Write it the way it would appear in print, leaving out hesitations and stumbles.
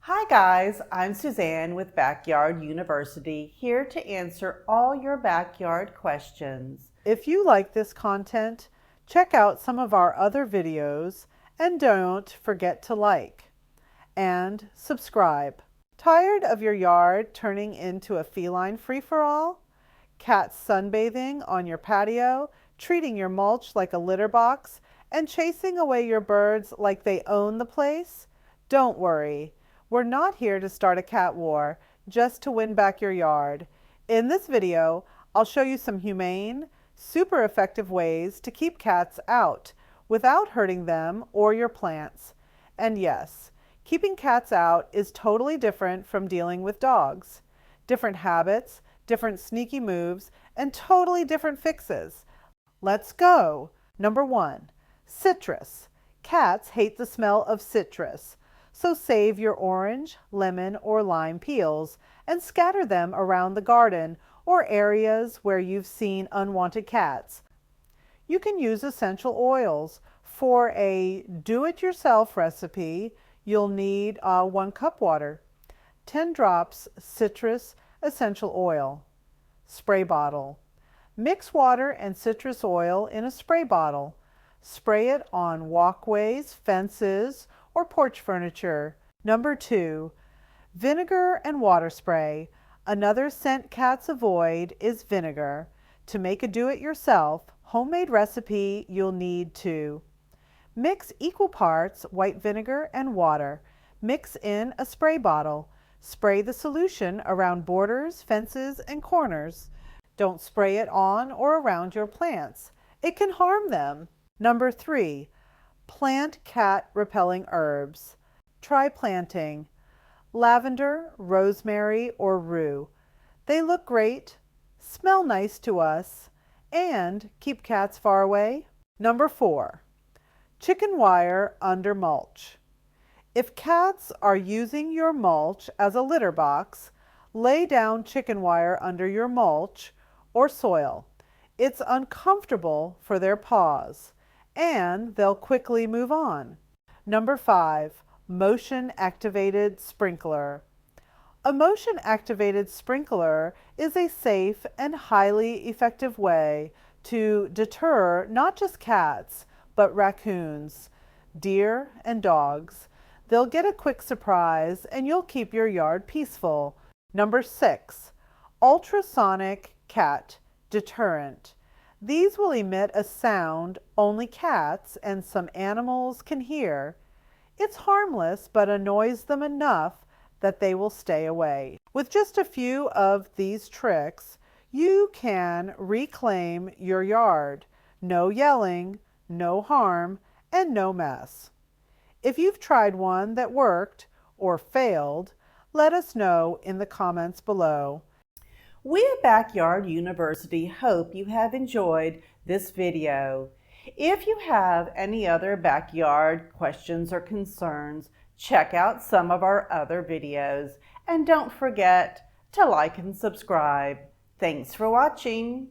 Hi guys, I'm Suzanne with Backyard University, here to answer all your backyard questions. If you like this content, check out some of our other videos and don't forget to like and subscribe. Tired of your yard turning into a feline free-for-all? Cats sunbathing on your patio, treating your mulch like a litter box, and chasing away your birds like they own the place? Don't worry. We're not here to start a cat war, just to win back your yard. In this video, I'll show you some humane, super effective ways to keep cats out without hurting them or your plants. And yes, keeping cats out is totally different from dealing with dogs. Different habits, different sneaky moves, and totally different fixes. Let's go! Number 1, citrus. Cats hate the smell of citrus. So save your orange, lemon, or lime peels and scatter them around the garden or areas where you've seen unwanted cats. You can use essential oils. For a do-it-yourself recipe, you'll need 1 cup water, 10 drops citrus essential oil, spray bottle. Mix water and citrus oil in a spray bottle. Spray it on walkways, fences, or porch furniture. Number 2, vinegar and water spray. Another scent cats avoid is vinegar. To make a do-it-yourself homemade recipe, you'll need to mix equal parts white vinegar and water. Mix in a spray bottle. Spray the solution around borders, fences, and corners. Don't spray it on or around your plants. It can harm them. Number 3, plant cat repelling herbs. Try planting lavender, rosemary, or rue. They look great, smell nice to us, and keep cats far away. Number 4, chicken wire under mulch. If cats are using your mulch as a litter box, lay down chicken wire under your mulch or soil. It's uncomfortable for their paws, and they'll quickly move on. Number 5, motion-activated sprinkler. A motion-activated sprinkler is a safe and highly effective way to deter not just cats, but raccoons, deer, and dogs. They'll get a quick surprise, and you'll keep your yard peaceful. Number 6, ultrasonic cat deterrent. These will emit a sound only cats and some animals can hear. It's harmless but annoys them enough that they will stay away. With just a few of these tricks, you can reclaim your yard. No yelling, no harm, and no mess. If you've tried one that worked or failed, let us know in the comments below. We at Backyard University hope you have enjoyed this video. If you have any other backyard questions or concerns, check out some of our other videos and don't forget to like and subscribe. Thanks for watching.